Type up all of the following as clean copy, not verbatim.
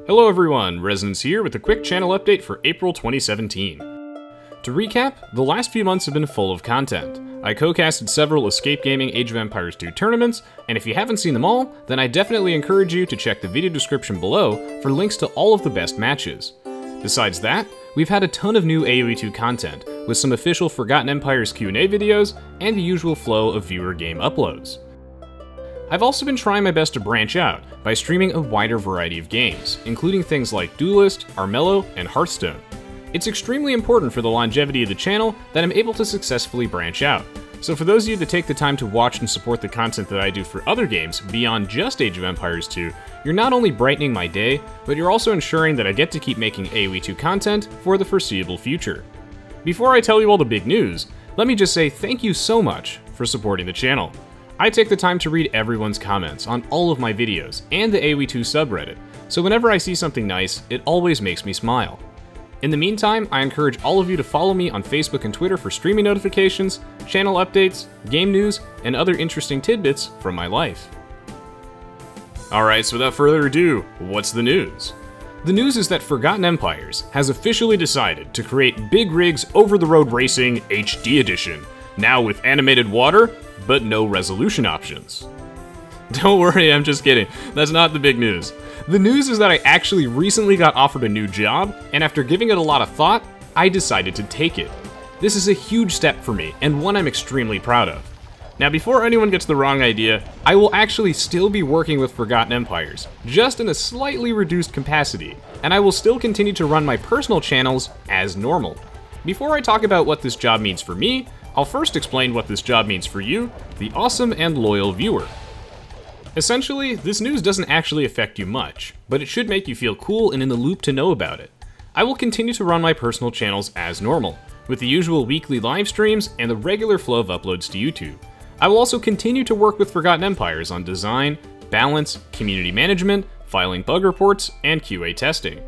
Hello everyone, Resonance here with a quick channel update for April 2017. To recap, the last few months have been full of content. I co-casted several Escape Gaming Age of Empires 2 tournaments, and if you haven't seen them all, then I definitely encourage you to check the video description below for links to all of the best matches. Besides that, we've had a ton of new AoE 2 content, with some official Forgotten Empires Q&A videos, and the usual flow of viewer game uploads. I've also been trying my best to branch out by streaming a wider variety of games, including things like Duelist, Armello, and Hearthstone. It's extremely important for the longevity of the channel that I'm able to successfully branch out. So for those of you that take the time to watch and support the content that I do for other games beyond just Age of Empires 2, you're not only brightening my day, but you're also ensuring that I get to keep making AoE 2 content for the foreseeable future. Before I tell you all the big news, let me just say thank you so much for supporting the channel. I take the time to read everyone's comments on all of my videos and the AoE 2 subreddit, so whenever I see something nice, it always makes me smile. In the meantime, I encourage all of you to follow me on Facebook and Twitter for streaming notifications, channel updates, game news, and other interesting tidbits from my life. Alright, so without further ado, what's the news? The news is that Forgotten Empires has officially decided to create Big Rigs Over-the-Road Racing HD Edition, now with animated water, but no resolution options. Don't worry, I'm just kidding. That's not the big news. The news is that I actually recently got offered a new job, and after giving it a lot of thought, I decided to take it. This is a huge step for me, and one I'm extremely proud of. Now, before anyone gets the wrong idea, I will actually still be working with Forgotten Empires, just in a slightly reduced capacity, and I will still continue to run my personal channels as normal. Before I talk about what this job means for me, I'll first explain what this job means for you, the awesome and loyal viewer. Essentially, this news doesn't actually affect you much, but it should make you feel cool and in the loop to know about it. I will continue to run my personal channels as normal, with the usual weekly live streams and the regular flow of uploads to YouTube. I will also continue to work with Forgotten Empires on design, balance, community management, filing bug reports, and QA testing.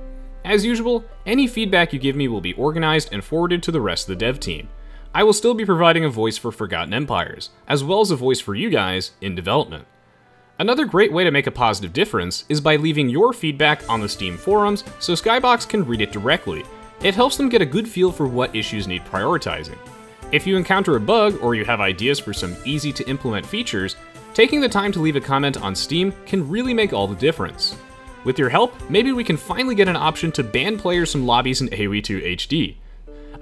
As usual, any feedback you give me will be organized and forwarded to the rest of the dev team. I will still be providing a voice for Forgotten Empires, as well as a voice for you guys in development. Another great way to make a positive difference is by leaving your feedback on the Steam forums so Skybox can read it directly. It helps them get a good feel for what issues need prioritizing. If you encounter a bug or you have ideas for some easy to implement features, taking the time to leave a comment on Steam can really make all the difference. With your help, maybe we can finally get an option to ban players from lobbies in AoE 2 HD.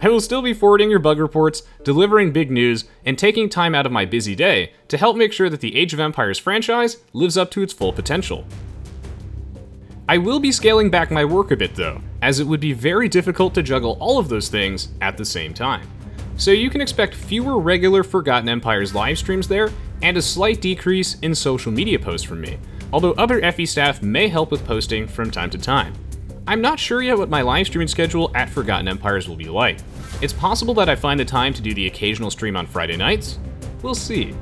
I will still be forwarding your bug reports, delivering big news, and taking time out of my busy day to help make sure that the Age of Empires franchise lives up to its full potential. I will be scaling back my work a bit though, as it would be very difficult to juggle all of those things at the same time. So you can expect fewer regular Forgotten Empires live streams there, and a slight decrease in social media posts from me, although other FE staff may help with posting from time to time. I'm not sure yet what my live streaming schedule at Forgotten Empires will be like. It's possible that I find the time to do the occasional stream on Friday nights. We'll see.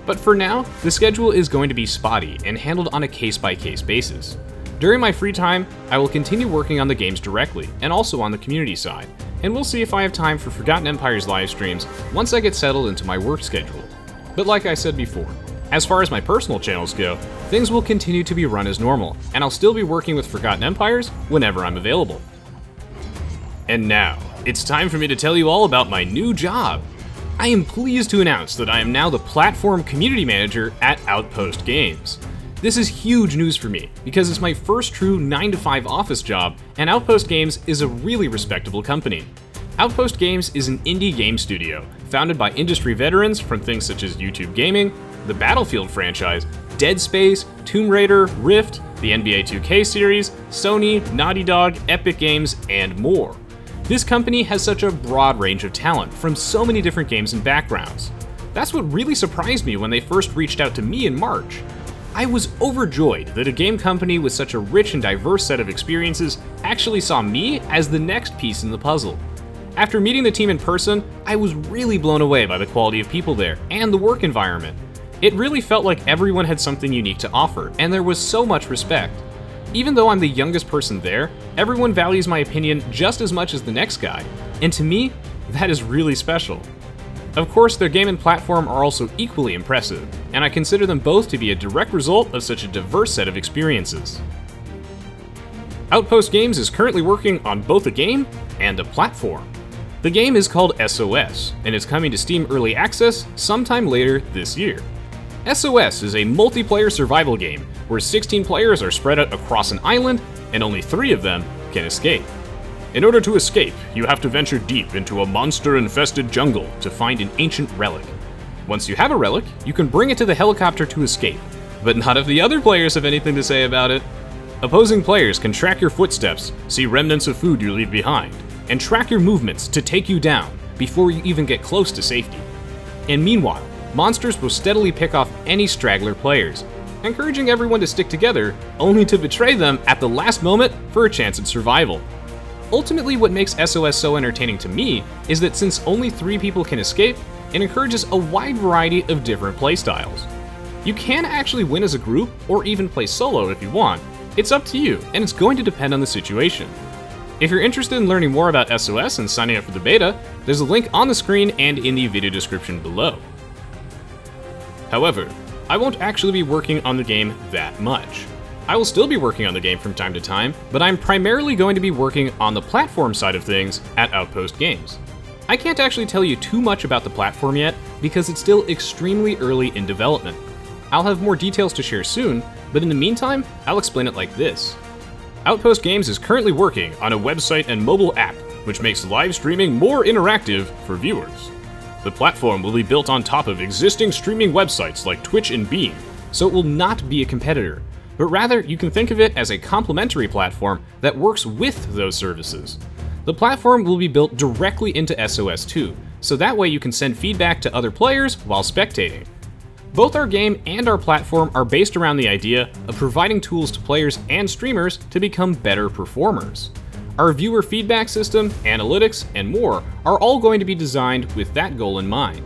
But for now, the schedule is going to be spotty and handled on a case-by-case basis. During my free time, I will continue working on the games directly, and also on the community side, and we'll see if I have time for Forgotten Empires live streams once I get settled into my work schedule. But like I said before, as far as my personal channels go, things will continue to be run as normal, and I'll still be working with Forgotten Empires whenever I'm available. And now, it's time for me to tell you all about my new job. I am pleased to announce that I am now the Platform Community Manager at Outpost Games. This is huge news for me, because it's my first true 9-to-5 office job, and Outpost Games is a really respectable company. Outpost Games is an indie game studio, founded by industry veterans from things such as YouTube Gaming, the Battlefield franchise, Dead Space, Tomb Raider, Rift, the NBA 2K series, Sony, Naughty Dog, Epic Games, and more. This company has such a broad range of talent from so many different games and backgrounds. That's what really surprised me when they first reached out to me in March. I was overjoyed that a game company with such a rich and diverse set of experiences actually saw me as the next piece in the puzzle. After meeting the team in person, I was really blown away by the quality of people there and the work environment. It really felt like everyone had something unique to offer, and there was so much respect. Even though I'm the youngest person there, everyone values my opinion just as much as the next guy, and to me, that is really special. Of course, their game and platform are also equally impressive, and I consider them both to be a direct result of such a diverse set of experiences. Outpost Games is currently working on both a game and a platform. The game is called SOS, and is coming to Steam Early Access sometime later this year. SOS is a multiplayer survival game where 16 players are spread out across an island, and only 3 of them can escape. In order to escape, you have to venture deep into a monster-infested jungle to find an ancient relic. Once you have a relic, you can bring it to the helicopter to escape, but not if the other players have anything to say about it. Opposing players can track your footsteps, see remnants of food you leave behind, and track your movements to take you down before you even get close to safety. And meanwhile, monsters will steadily pick off any straggler players, encouraging everyone to stick together, only to betray them at the last moment for a chance at survival. Ultimately, what makes SOS so entertaining to me is that since only 3 people can escape, it encourages a wide variety of different playstyles. You can actually win as a group, or even play solo if you want. It's up to you, and it's going to depend on the situation. If you're interested in learning more about SOS and signing up for the beta, there's a link on the screen and in the video description below. However, I won't actually be working on the game that much. I will still be working on the game from time to time, but I'm primarily going to be working on the platform side of things at Outpost Games. I can't actually tell you too much about the platform yet, because it's still extremely early in development. I'll have more details to share soon, but in the meantime, I'll explain it like this. Outpost Games is currently working on a website and mobile app, which makes live streaming more interactive for viewers. The platform will be built on top of existing streaming websites like Twitch and Beam, so it will not be a competitor, but rather you can think of it as a complementary platform that works with those services. The platform will be built directly into SOS 2, so that way you can send feedback to other players while spectating. Both our game and our platform are based around the idea of providing tools to players and streamers to become better performers. Our viewer feedback system, analytics, and more are all going to be designed with that goal in mind.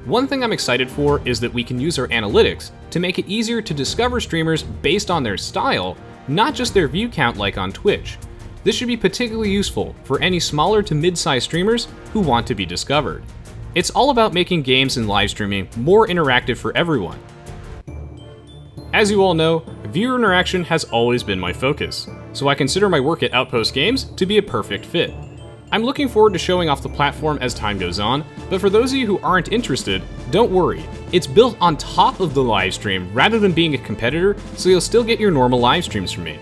One thing I'm excited for is that we can use our analytics to make it easier to discover streamers based on their style, not just their view count like on Twitch. This should be particularly useful for any smaller to mid-sized streamers who want to be discovered. It's all about making games and live streaming more interactive for everyone. As you all know, viewer interaction has always been my focus, so I consider my work at Outpost Games to be a perfect fit. I'm looking forward to showing off the platform as time goes on, but for those of you who aren't interested, don't worry. It's built on top of the live stream rather than being a competitor, so you'll still get your normal live streams from me.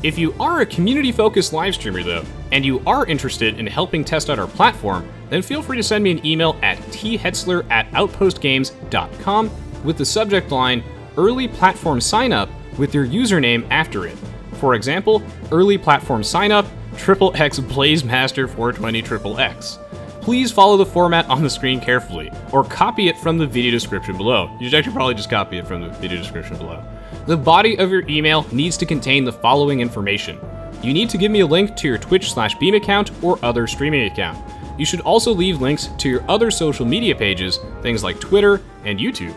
If you are a community-focused live streamer though, and you are interested in helping test out our platform, then feel free to send me an email at thetzler@outpostgames.com with the subject line Early Platform Sign Up with your username after it. For example, Early Platform Sign Up XXX Blazemaster 420 XXX. Please follow the format on the screen carefully, or copy it from the video description below. You should actually probably just copy it from the video description below. The body of your email needs to contain the following information. You need to give me a link to your Twitch/Beam account or other streaming account. You should also leave links to your other social media pages, things like Twitter and YouTube.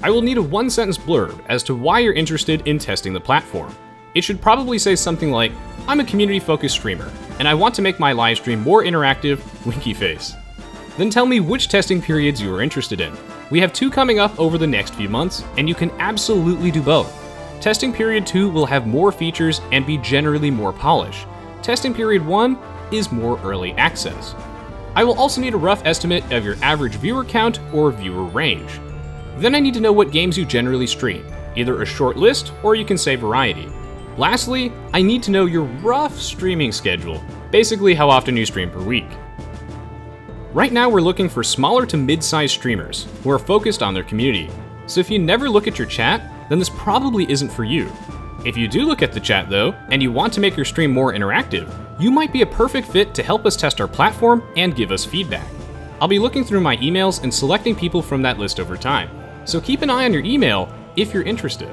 I will need a 1-sentence blurb as to why you're interested in testing the platform. It should probably say something like, I'm a community-focused streamer, and I want to make my live stream more interactive, winky face. Then tell me which testing periods you are interested in. We have 2 coming up over the next few months, and you can absolutely do both. Testing period 2 will have more features and be generally more polished. Testing period 1 is more early access. I will also need a rough estimate of your average viewer count or viewer range. Then I need to know what games you generally stream, either a short list or you can say variety. Lastly, I need to know your rough streaming schedule, basically how often you stream per week. Right now we're looking for smaller to mid-sized streamers who are focused on their community, so if you never look at your chat, then this probably isn't for you. If you do look at the chat though, and you want to make your stream more interactive, you might be a perfect fit to help us test our platform and give us feedback. I'll be looking through my emails and selecting people from that list over time, so keep an eye on your email if you're interested.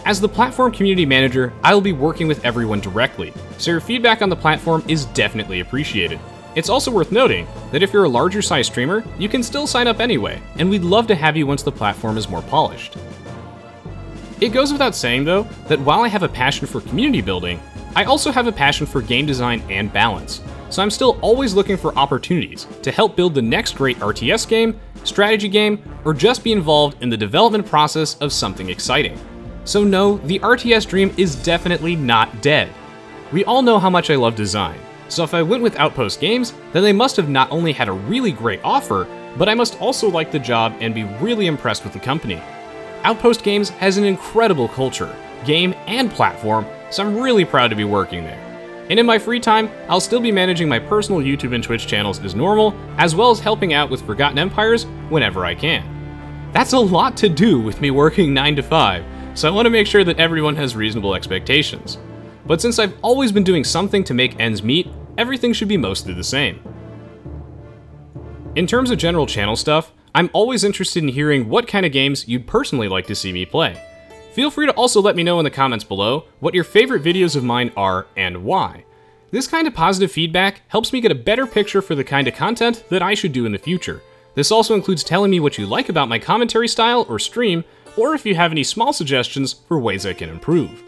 As the platform community manager, I will be working with everyone directly, so your feedback on the platform is definitely appreciated. It's also worth noting that if you're a larger size streamer, you can still sign up anyway, and we'd love to have you once the platform is more polished. It goes without saying though, that while I have a passion for community building, I also have a passion for game design and balance, so I'm still always looking for opportunities to help build the next great RTS game, strategy game, or just be involved in the development process of something exciting. So no, the RTS dream is definitely not dead. We all know how much I love design, so if I went with Outpost Games, then they must have not only had a really great offer, but I must also like the job and be really impressed with the company. Outpost Games has an incredible culture, game, and platform, so I'm really proud to be working there. And in my free time, I'll still be managing my personal YouTube and Twitch channels as normal, as well as helping out with Forgotten Empires whenever I can. That's a lot to do with me working 9 to 5, so I want to make sure that everyone has reasonable expectations. But since I've always been doing something to make ends meet, everything should be mostly the same. In terms of general channel stuff, I'm always interested in hearing what kind of games you'd personally like to see me play. Feel free to also let me know in the comments below what your favorite videos of mine are and why. This kind of positive feedback helps me get a better picture for the kind of content that I should do in the future. This also includes telling me what you like about my commentary style or stream, or if you have any small suggestions for ways I can improve.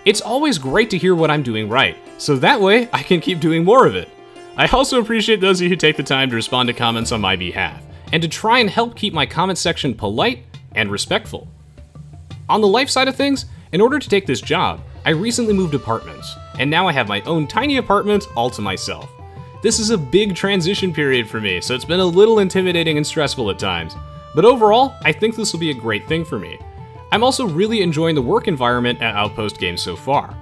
It's always great to hear what I'm doing right, so that way I can keep doing more of it. I also appreciate those of you who take the time to respond to comments on my behalf, and to try and help keep my comment section polite and respectful. On the life side of things, in order to take this job, I recently moved apartments, and now I have my own tiny apartment all to myself. This is a big transition period for me, so it's been a little intimidating and stressful at times, but overall, I think this will be a great thing for me. I'm also really enjoying the work environment at Outpost Games so far.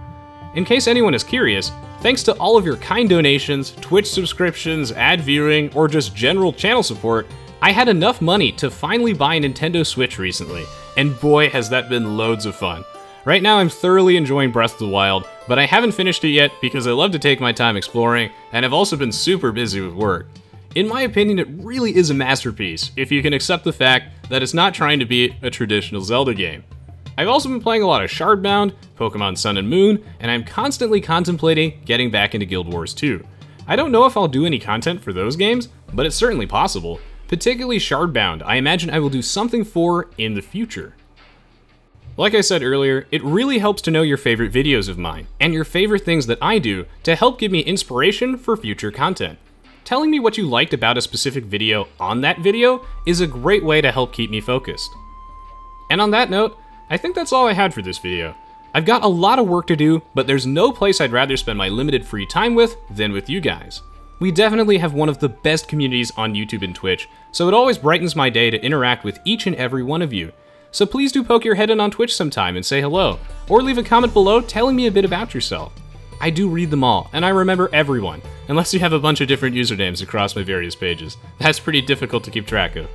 In case anyone is curious, thanks to all of your kind donations, Twitch subscriptions, ad viewing, or just general channel support, I had enough money to finally buy a Nintendo Switch recently, and boy has that been loads of fun. Right now I'm thoroughly enjoying Breath of the Wild, but I haven't finished it yet because I love to take my time exploring, and I've also been super busy with work. In my opinion, it really is a masterpiece, if you can accept the fact that it's not trying to be a traditional Zelda game. I've also been playing a lot of Shardbound, Pokemon Sun and Moon, and I'm constantly contemplating getting back into Guild Wars 2. I don't know if I'll do any content for those games, but it's certainly possible. Particularly Shardbound, I imagine I will do something for in the future. Like I said earlier, it really helps to know your favorite videos of mine, and your favorite things that I do to help give me inspiration for future content. Telling me what you liked about a specific video on that video is a great way to help keep me focused. And on that note, I think that's all I had for this video. I've got a lot of work to do, but there's no place I'd rather spend my limited free time with than with you guys. We definitely have one of the best communities on YouTube and Twitch, so it always brightens my day to interact with each and every one of you. So please do poke your head in on Twitch sometime and say hello, or leave a comment below telling me a bit about yourself. I do read them all, and I remember everyone, unless you have a bunch of different usernames across my various pages. That's pretty difficult to keep track of.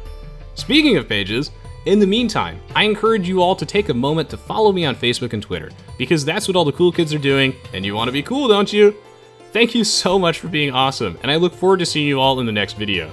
Speaking of pages, in the meantime, I encourage you all to take a moment to follow me on Facebook and Twitter, because that's what all the cool kids are doing, and you want to be cool, don't you? Thank you so much for being awesome, and I look forward to seeing you all in the next video.